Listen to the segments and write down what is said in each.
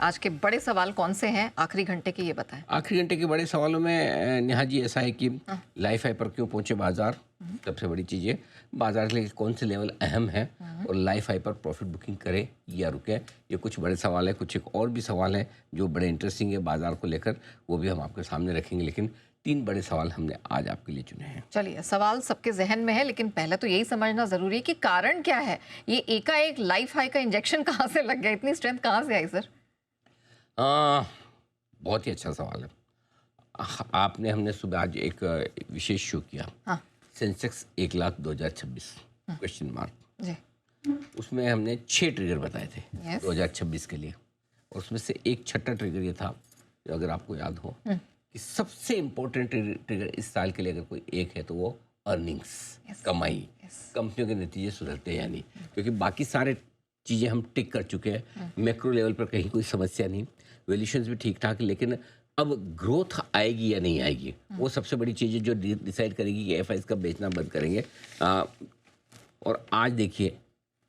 आज के बड़े सवाल कौन से हैं आखिरी घंटे के, ये बताएं। आखिरी घंटे के बड़े सवालों में नेहा जी ऐसा है कि लाइफ हाई पर क्यों पहुंचे बाजार, सबसे बड़ी चीज़ है बाजार के लिए कौन से लेवल अहम है, और लाइफ हाई पर प्रॉफिट बुकिंग करे या रुके, ये कुछ बड़े सवाल है। कुछ एक और भी सवाल हैं जो बड़े इंटरेस्टिंग है बाजार को लेकर, वो भी हम आपके सामने रखेंगे। लेकिन 3 बड़े सवाल हमने आज आपके लिए चुने हैं। चलिए, सवाल सबके जहन में है, लेकिन पहले तो यही समझना जरूरी है कि कारण क्या है, ये एकाएक लाइफ हाई का इंजेक्शन कहाँ से लग गया, इतनी स्ट्रेंथ कहाँ से आई सर? बहुत ही अच्छा सवाल है। आपने हमने सुबह आज एक विशेष शो किया, हाँ सेंसेक्स 1,02,2026 क्वेश्चन मार्क, जी, उसमें हमने 6 ट्रिगर बताए थे Yes. 2026 के लिए, और उसमें से एक छठा ट्रिगर ये था, जो अगर आपको याद हो कि सबसे इम्पोर्टेंट ट्रिगर इस साल के लिए अगर कोई एक है तो वो अर्निंग्स, Yes. कमाई, कंपनियों के नतीजे सुधरते हैं या नहीं, क्योंकि बाकी सारे चीज़ें हम टिक कर चुके हैं। मैक्रो लेवल पर कहीं कोई समस्या नहीं, वैल्यूएशंस भी ठीक ठाक, लेकिन अब ग्रोथ आएगी या नहीं आएगी, वो सबसे बड़ी चीज़ है जो डिसाइड करेगी कि एफआईज कब बेचना बंद करेंगे। और आज देखिए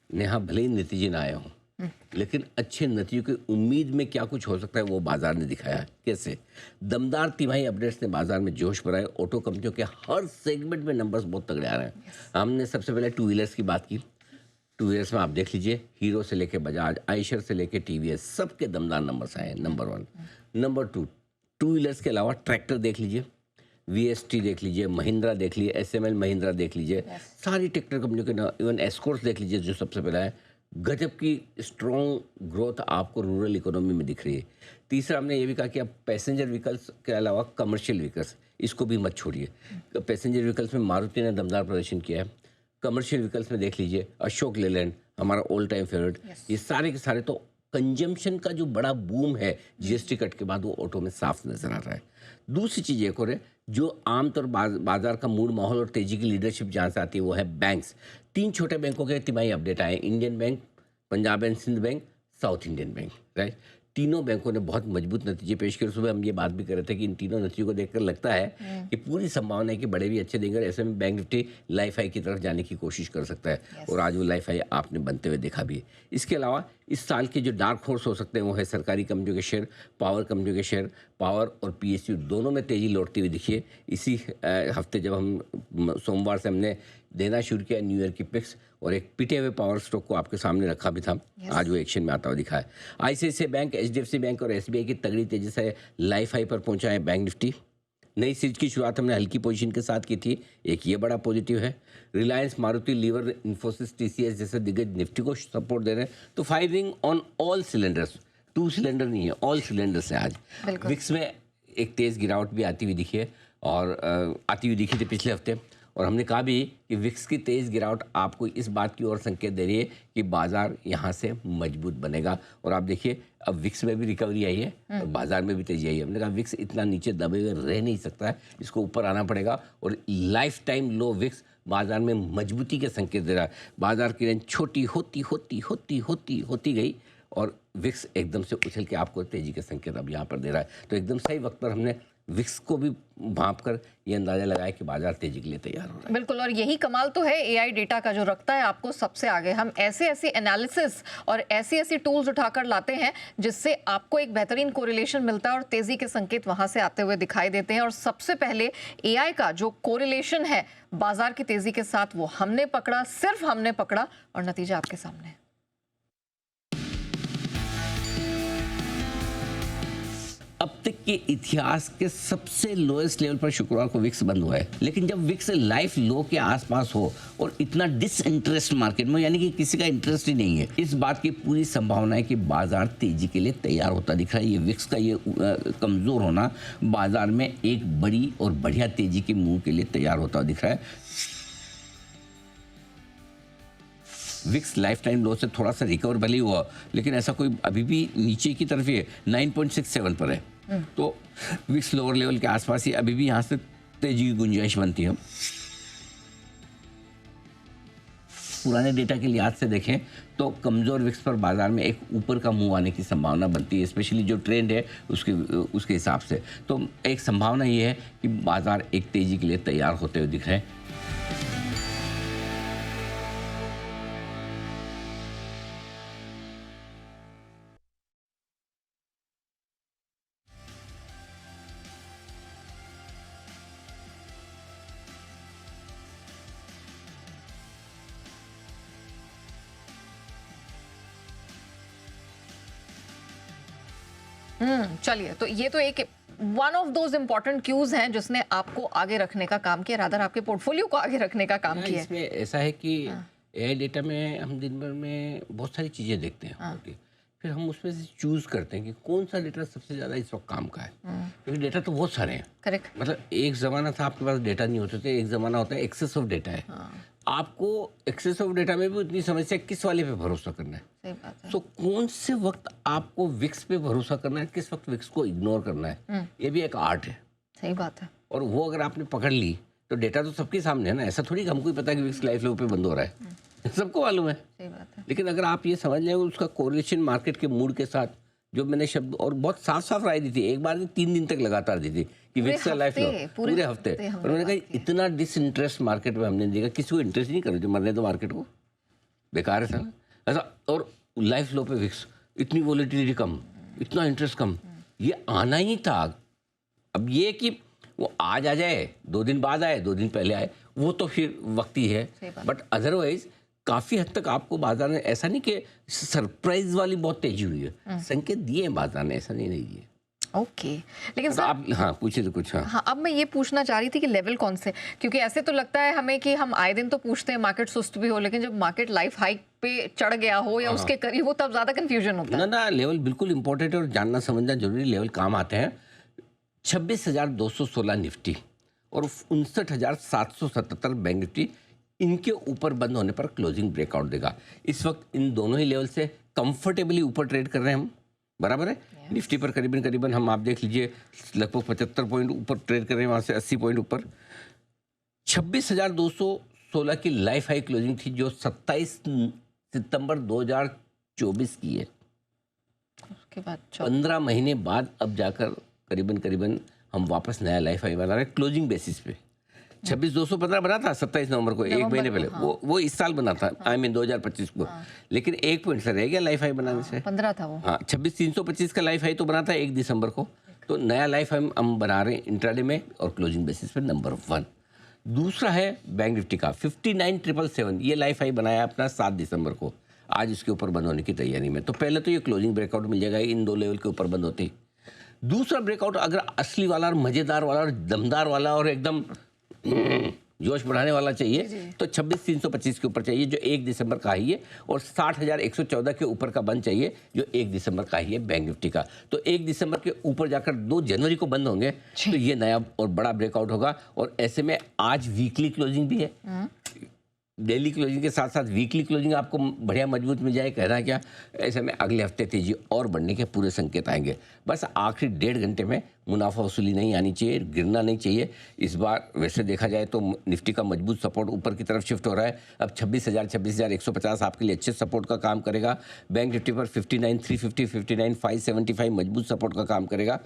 नेहा, भले ही नतीजे ना आए हों, लेकिन अच्छे नतीजों की उम्मीद में क्या कुछ हो सकता है वो बाजार ने दिखाया है। कैसे दमदार तिमाही अपडेट्स ने बाजार में जोश भराए, ऑटो कंपनियों के हर सेगमेंट में नंबर्स बहुत तगड़े आ रहे हैं। हमने सबसे पहले 2 व्हीलर्स की बात की। 2 व्हीलर्स में आप देख लीजिए, हीरो से लेके बजाज, आयशर से लेके टीवीएस, सबके दमदार नंबर्स आए हैं। नंबर 1। नंबर 2, 2 व्हीलर्स के अलावा ट्रैक्टर देख लीजिए, वीएसटी देख लीजिए, महिंद्रा देख लीजिए, एसएमएल महिंद्रा देख लीजिए, सारी ट्रैक्टर कंपनियों के ना, इवन एस्कॉर्ट्स देख लीजिए जो सबसे पहला है। गजब की स्ट्रॉन्ग ग्रोथ आपको रूरल इकोनॉमी में दिख रही है। तीसरा, हमने ये भी कहा कि अब पैसेंजर व्हीकल्स के अलावा कमर्शियल व्हीकल्स, इसको भी मत छोड़िए। पैसेंजर व्हीकल्स में मारुति ने दमदार प्रदर्शन किया है। कमर्शियल व्हीकल्स में देख लीजिए, अशोक लेलैंड हमारा ऑल टाइम फेवरेट। ये सारे के सारे तो कंजम्पशन का जो बड़ा बूम है जीएसटी कट के बाद, वो ऑटो में साफ नजर आ रहा है। दूसरी चीज़ एक और है जो आमतौर बाजार का मूड माहौल और तेजी की लीडरशिप जहाँ से आती है, वो है बैंक्स। 3 छोटे बैंकों के तिमाही अपडेट आए, Indian bank, Punjab and Sind bank, south Indian bank, right. तीनों बैंकों ने बहुत मजबूत नतीजे पेश किए। सुबह हम ये बात भी कर रहे थे कि इन तीनों नतीजों को देखकर लगता है कि पूरी संभावना है कि बड़े भी अच्छे देंगे, और ऐसे में बैंक निफ्टी लाइफ हाई की तरफ जाने की कोशिश कर सकता है। और आज वो लाइफ हाई आपने बनते हुए देखा भी है। इसके अलावा इस साल के जो डार्क हॉर्स हो सकते हैं वो है सरकारी कंपनियों के शेयर, पावर कंपनियों के शेयर। पावर और पीएसयू दोनों में तेजी लौटती हुई दिखी है। इसी हफ्ते जब हम सोमवार से हमने देना शुरू किया न्यू ईयर की पिक्स, और एक पिटे हुए पावर स्टॉक को आपके सामने रखा भी था, आज वो एक्शन में आता हुआ दिखा है। आईसीआईसीआई बैंक, एचडीएफसी बैंक और एसबीआई की तगड़ी तेजी से लाइफ हाई पर पहुंचा है बैंक निफ्टी। नई सीरीज की शुरुआत हमने हल्की पोजीशन के साथ की थी, एक ये बड़ा पॉजिटिव है। रिलायंस, मारुति, लीवर, इन्फोसिस, टीसीएस जैसे दिग्गज निफ्टी को सपोर्ट दे रहे हैं। तो firing on all cylinders, 2 cylinder नहीं है, ऑल सिलेंडर्स है आज। विक्स में एक तेज़ गिरावट भी आती हुई दिखी है, और आती हुई दिखी थी पिछले हफ्ते। और हमने कहा भी कि विक्स की तेज़ गिरावट आपको इस बात की ओर संकेत दे रही है कि बाजार यहाँ से मजबूत बनेगा। और आप देखिए, अब विक्स में भी रिकवरी आई है और बाजार में भी तेजी आई है। हमने कहा विक्स इतना नीचे दबे हुए रह नहीं सकता है, इसको ऊपर आना पड़ेगा, और लाइफ टाइम लो विक्स बाजार में मजबूती के संकेत दे रहा है। बाजार की रेंज छोटी होती गई, और विक्स एकदम से उछल के आपको तेजी के संकेत अब यहाँ पर दे रहा है। तो एकदम सही वक्त पर हमने विक्स को भी भांप कर ये अंदाजा लगाया कि बाजार तेजी के लिए तैयार हो रहा है। बिल्कुल, और यही कमाल तो है एआई डेटा का, जो रखता है आपको सबसे आगे। हम ऐसे एनालिसिस और ऐसी टूल्स उठाकर लाते हैं जिससे आपको एक बेहतरीन कोरिलेशन मिलता है, और तेजी के संकेत वहां से आते हुए दिखाई देते हैं। और सबसे पहले एआई का जो कोरिलेशन है बाजार की तेजी के साथ, वो हमने पकड़ा, सिर्फ हमने पकड़ा, और नतीजा आपके सामने है। अब तक के इतिहास के सबसे लोएस्ट लेवल पर शुक्रवार को विक्स बंद हुआ है। लेकिन जब विक्स लाइफ लो के आसपास हो और इतना डिसइंटरेस्ट मार्केट में, यानी कि किसी का इंटरेस्ट ही नहीं है, इस बात की पूरी संभावना है कि बाजार तेजी के लिए तैयार होता दिख रहा है। ये विक्स का ये कमजोर होना बाजार में एक बड़ी और बढ़िया तेजी के मुंह के लिए तैयार होता दिख रहा है। विक्स लाइफ टाइम लो से थोड़ा सा रिकवर भले हुआ, लेकिन ऐसा कोई अभी भी नीचे की तरफ ही है, 9.67 पर है। तो विक्स लोअर लेवल के आसपास ही अभी भी यहाँ से तेजी की गुंजाइश बनती है। पुराने डेटा के लिहाज से देखें तो कमज़ोर विक्स पर बाजार में एक ऊपर का मुंह आने की संभावना बनती है, स्पेशली जो ट्रेंड है उसके हिसाब से। तो एक संभावना ये है कि बाजार एक तेजी के लिए तैयार होते हुए दिख रहे हैं। चलिए, तो ये तो एक one of those important cues हैं जिसने आपको आगे रखने का काम किया, रादर आपके पोर्टफोलियो को आगे रखने का काम किया है। इसमें ऐसा है कि एआई डेटा में हम दिन भर में बहुत सारी चीज़ें देखते हैं होती, फिर हम उसमें से चूज़ करते हैं कि कौन सा डेटा सबसे ज़्यादा इस वक्त काम का है, क्योंकि डेटा तो बहुत सारे हैं। करेक्ट। मतलब एक ज़माना था आपके पास डेटा नहीं होते थे, एक ज़माना होता है एक्सेस ऑफ डेटा है। आपको एक्सेस ऑफ डेटा में भी इतनी समस्या, किस वाले पे भरोसा करना है। सही बात है। तो कौन से वक्त आपको विक्स पे भरोसा करना है, किस वक्त विक्स को इग्नोर करना है, ये भी एक आर्ट है। सही बात है। और वो अगर आपने पकड़ ली तो डेटा तो सबके सामने है ना, ऐसा थोड़ी कि हमको ही पता है कि विक्स लाइफ लो पे बंद हो रहा है, सबको मालूम है। सही बात है। लेकिन अगर आप ये समझ लें उसका कोरिलेशन मार्केट के मूड के साथ, जो मैंने शब्द और बहुत साफ साफ राय दी थी, एक बार नहीं 3 दिन तक लगातार दी थी कि विक्स का लाइफ लो, पूरे हफ्ते। और मैंने कहा इतना डिसइंटरेस्ट मार्केट में हमने देखा, किसी को इंटरेस्ट नहीं कर रहे, मरने दो मार्केट को, बेकार है सर ऐसा। और लाइफ लो पे विक्स, इतनी वॉलेटिलिटी कम, इतना इंटरेस्ट कम, ये आना ही था। अब ये कि वो आज आ जाए, 2 दिन बाद आए, 2 दिन पहले आए, वो तो फिर वक्त ही है। बट अदरवाइज काफी हद तक आपको बाजार ने, ऐसा नहीं कि सरप्राइज वाली बहुत तेजी हुई है, संकेत दिए हैं बाजार ने, ऐसा नहीं दिए। ओके, लेकिन तो आप पूछिए तो कुछ। हाँ, अब मैं ये पूछना चाह रही थी कि लेवल कौन से, क्योंकि ऐसे तो लगता है हमें कि हम आए दिन तो पूछते हैं मार्केट सुस्त भी हो, लेकिन जब मार्केट लाइफ हाइक पे चढ़ गया हो या उसके करीब हो, तब ज्यादा कंफ्यूजन होता है। ना, लेवल बिल्कुल इंपॉर्टेंट है और जानना समझना जरूरी, लेवल काम आते हैं। 26,216 निफ्टी और 59,777 बैंक निफ्टी, इनके ऊपर बंद होने पर क्लोजिंग ब्रेकआउट देगा। इस वक्त इन दोनों ही लेवल से कंफर्टेबली ऊपर ट्रेड कर रहे हैं हम, बराबर है। निफ्टी पर करीबन हम आप देख लीजिए लगभग 75 पॉइंट ऊपर ट्रेड कर रहे हैं, वहाँ से 80 पॉइंट ऊपर। 26,216 की लाइफ हाई क्लोजिंग थी, जो 27 सितंबर 2024 की है। उसके बाद 15 महीने बाद अब जाकर करीबन हम वापस नया लाइफ हाई बना रहे हैं क्लोजिंग बेसिस पे। 26,215 बना था 27 नवंबर को, एक महीने पहले। वो इस साल बना था, आई मीन 2025 को। लेकिन 1 पॉइंट से रह गया लाइफ हाई बनाने से। 15 था वो। 26,325 का लाइफ हाई तो बना था 1 दिसंबर को। तो नया लाइफ हाई हम बना रहे हैं इंट्राडे में और क्लोजिंग बेसिस पे, नंबर 1। दूसरा है बैंक निफ्टी का 59,777, ये लाइफ हाई बनाया अपना 7 दिसंबर को, आज इसके ऊपर बंद होने की तैयारी में। तो पहले तो ये क्लोजिंग ब्रेकआउट मिल जाएगा, इन 2 लेवल के ऊपर बंद होती। दूसरा ब्रेकआउट अगर असली वाला और मजेदार वाला और दमदार वाला और एकदम जोश बढ़ाने वाला चाहिए तो 26,325 के ऊपर चाहिए, जो 1 दिसंबर का ही है, और 60,114 के ऊपर का बंद चाहिए, जो 1 दिसंबर का ही है बैंक निफ्टी का। तो 1 दिसंबर के ऊपर जाकर 2 जनवरी को बंद होंगे, तो ये नया और बड़ा ब्रेकआउट होगा। और ऐसे में आज वीकली क्लोजिंग भी है, डेली क्लोजिंग के साथ साथ वीकली क्लोजिंग आपको बढ़िया मजबूत मिल जाए, कहना क्या। ऐसे में अगले हफ्ते तेजी और बढ़ने के पूरे संकेत आएंगे। बस आखिरी 1.5 घंटे में मुनाफा वसूली नहीं आनी चाहिए, गिरना नहीं चाहिए। इस बार वैसे देखा जाए तो निफ्टी का मजबूत सपोर्ट ऊपर की तरफ शिफ्ट हो रहा है। अब 26,150 आपके लिए अच्छे सपोर्ट का काम करेगा। बैंक निफ्टी पर 59,350, 59,575 मजबूत सपोर्ट का काम करेगा।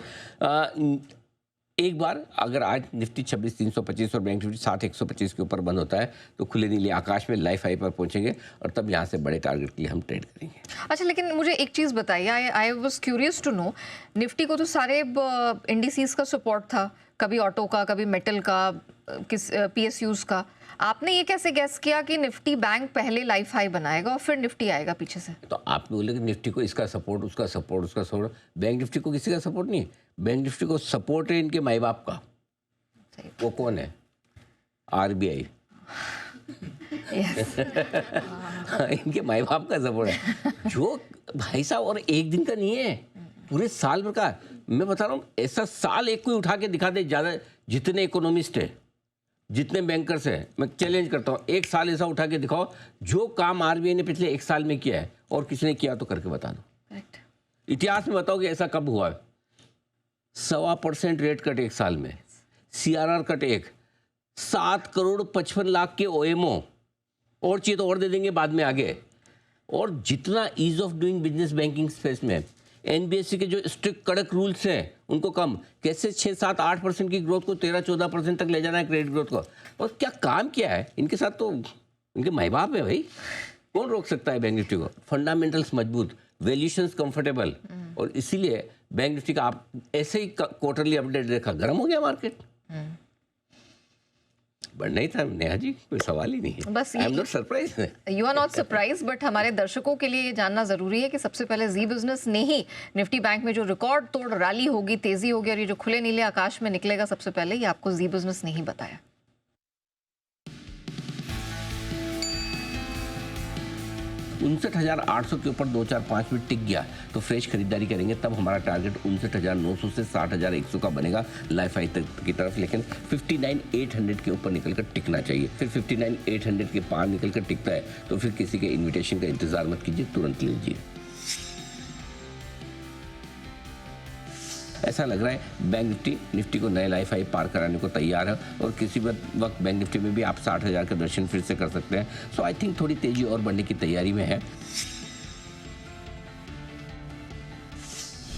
एक बार अगर आज निफ्टी 26,325 और बैंक निफ्टी 60,125 के ऊपर बंद होता है तो खुले नीले आकाश में लाइफ हाई पर पहुंचेंगे, और तब यहाँ से बड़े टारगेट के लिए हम ट्रेड करेंगे। अच्छा, लेकिन मुझे एक चीज़ बताइए, I was curious to know, Nifty को तो सारे इंडिसेस का सपोर्ट था, कभी ऑटो का, कभी मेटल का, किस PSUs का। आपने ये कैसे गैस किया कि निफ्टी बैंक पहले लाइफ हाई बनाएगा और फिर निफ्टी आएगा पीछे से? तो आप बोले कि निफ्टी को इसका सपोर्ट, उसका सपोर्ट, उसका सपोर्ट। बैंक निफ्टी को किसी का सपोर्ट नहीं, बैंक निफ्टी को सपोर्ट है इनके माई बाप का। वो कौन है? RBI। इनके माई बाप का सपोर्ट है, जो भाई साहब और एक दिन का नहीं है, पूरे साल भर का। मैं बता रहा हूँ, ऐसा साल एक कोई उठा के दिखा दे, ज़्यादा जितने इकोनॉमिस्ट है, जितने बैंकर्स हैं, मैं चैलेंज करता हूँ, एक साल ऐसा उठा के दिखाओ जो काम RBI ने पिछले 1 साल में किया है और किसी ने किया तो करके बता दो। इतिहास में बताओ कि ऐसा कब हुआ है। 1.25% रेट कट 1 साल में, CRR कट 1, 7,55,00,000 के OMO, और चाहिए तो और दे देंगे बाद में आगे। और जितना ease of doing business banking space में NBFC के जो स्ट्रिक्ट कड़क रूल्स हैं उनको कम, कैसे 6-7-8% की ग्रोथ को 13-14% तक ले जाना है, क्रेडिट ग्रोथ को। और क्या काम किया है इनके साथ, तो इनके माई बाप है भाई, कौन रोक सकता है बैंक निफ्टी को। फंडामेंटल्स मजबूत, वैल्यूएशंस कंफर्टेबल, और इसीलिए बैंक निफ्टी का आप ऐसे ही क्वार्टरली अपडेट देखा, गर्म हो गया मार्केट। बढ़ना ही था नेहा जी, कोई सवाल ही नहीं है। बस I am not surprise. You are not surprise, but हमारे दर्शकों के लिए ये जानना जरूरी है कि सबसे पहले जी बिजनेस ने ही निफ्टी बैंक में जो रिकॉर्ड तोड़ रैली होगी, तेजी होगी और ये जो खुले नीले आकाश में निकलेगा, सबसे पहले ये आपको जी बिजनेस ने ही बताया। 59,800 के ऊपर 2-4-5 मिनट टिक गया तो फ्रेश खरीदारी करेंगे, तब हमारा टारगेट 59,900 से 60,100 का बनेगा लाइफ हाई तक की तरफ। लेकिन 59,800 के ऊपर निकलकर टिकना चाहिए। फिर 59,800 के पार निकलकर टिकता है तो फिर किसी के इन्विटेशन का इंतजार मत कीजिए, तुरंत लीजिए। ऐसा लग रहा है बैंक निफ्टी को नए लाइफ हाई पार कराने को तैयार है और किसी वक्त बैंक निफ्टी में भी आप 60,000 का दर्शन फिर से कर सकते हैं। सो आई थिंक थोड़ी तेजी और बढ़ने की तैयारी में है।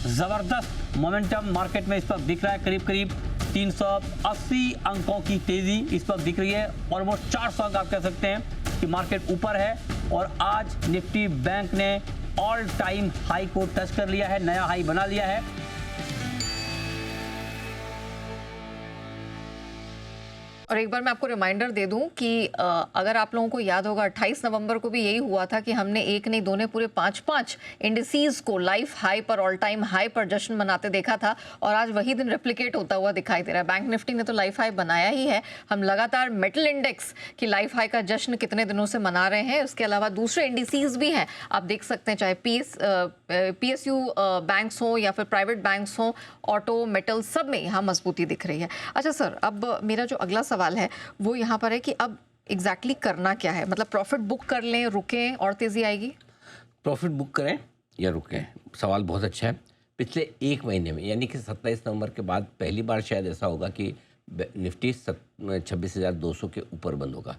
जबरदस्त मोमेंटम मार्केट में इस वक्त दिख रहा है, करीब करीब 380 अंकों की तेजी इस वक्त दिख रही है। ऑलमोस्ट 400 अंक आप कह सकते हैं कि मार्केट ऊपर है और आज निफ्टी बैंक ने ऑल टाइम हाई को टच कर लिया है, नया हाई बना लिया है। और एक बार मैं आपको रिमाइंडर दे दूं कि अगर आप लोगों को याद होगा 28 नवंबर को भी यही हुआ था कि हमने एक नहीं दो ने पूरे 5-5 इंडिसेस को लाइफ हाई पर, ऑल टाइम हाई पर जश्न मनाते देखा था और आज वही दिन रेप्लिकेट होता हुआ दिखाई दे रहा है। बैंक निफ्टी ने तो लाइफ हाई बनाया ही है। हम लगातार मेटल इंडेक्स की लाइफ हाई का जश्न कितने दिनों से मना रहे हैं। उसके अलावा दूसरे इंडिसेस भी हैं, आप देख सकते हैं, चाहे PSU बैंक्स हो या फिर प्राइवेट बैंक्स हो, ऑटो, मेटल, सब में यहाँ मजबूती दिख रही है। अच्छा सर, अब मेरा जो अगला सवाल है वो यहाँ पर है कि अब एग्जैक्टली करना क्या है? मतलब प्रॉफिट बुक कर लें, रुकें और तेजी आएगी? प्रॉफिट बुक करें या रुकें, सवाल बहुत अच्छा है। पिछले एक महीने में यानी कि 27 नवंबर के बाद पहली बार शायद ऐसा होगा कि निफ्टी 26,200 के ऊपर बंद होगा।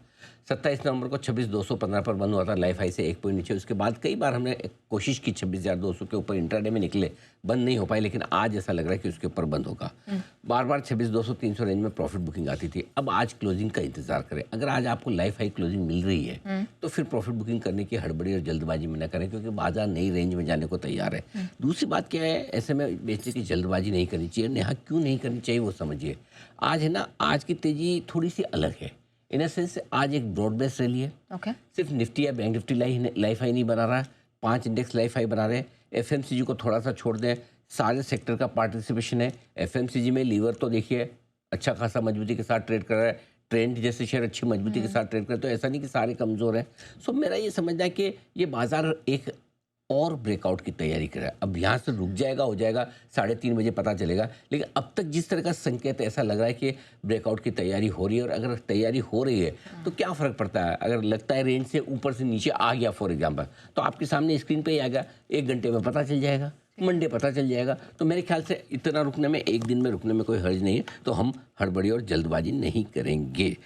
27 नवंबर को 26,215 पर बंद हुआ था, लाइफ हाई से एक पॉइंट नीचे। उसके बाद कई बार हमने कोशिश की 26,200 के ऊपर इंट्राडे में निकले, बंद नहीं हो पाए, लेकिन आज ऐसा लग रहा है कि उसके ऊपर बंद होगा। बार बार 26,200-300 रेंज में प्रॉफिट बुकिंग आती थी। अब आज क्लोजिंग का इंतजार करें। अगर आज आपको लाइफ हाई क्लोजिंग मिल रही है तो फिर प्रॉफिट बुकिंग करने की हड़बड़ी और जल्दबाजी में न करें, क्योंकि बाजार नई रेंज में जाने को तैयार है। दूसरी बात क्या है, ऐसे में बेचने की जल्दबाजी नहीं करनी चाहिए। यहाँ क्यों नहीं करनी चाहिए वो समझिए। आज है ना, आज की तेजी थोड़ी सी अलग है। इन सेंस आज एक ब्रॉड बेस्ड रैली है। सिर्फ निफ्टी या बैंक निफ्टी लाइफ हाई नहीं बना रहा है, 5 इंडेक्स लाइफ हाई बना रहे हैं। एफएमसीजी को थोड़ा सा छोड़ दें, सारे सेक्टर का पार्टिसिपेशन है। एफएमसीजी में लीवर तो देखिए अच्छा खासा मजबूती के साथ ट्रेड कर रहा है, ट्रेंड जैसे शेयर अच्छी मजबूती के साथ ट्रेड कर रहे हैं, तो ऐसा नहीं कि सारे कमज़ोर हैं। सो मेरा ये समझना है कि ये बाजार एक और ब्रेकआउट की तैयारी कर रहा है। अब यहाँ से रुक जाएगा, हो जाएगा 3:30 बजे पता चलेगा, लेकिन अब तक जिस तरह का संकेत ऐसा लग रहा है कि ब्रेकआउट की तैयारी हो रही है। और अगर तैयारी हो रही है तो क्या फ़र्क पड़ता है, अगर लगता है रेंज से ऊपर से नीचे आ गया फॉर एग्जांपल, तो आपके सामने स्क्रीन पे ही आ गया, 1 घंटे में पता चल जाएगा, मंडे पता चल जाएगा। तो मेरे ख्याल से इतना रुकने में, एक दिन में रुकने में कोई हर्ज नहीं है, तो हम हड़बड़ी और जल्दबाजी नहीं करेंगे।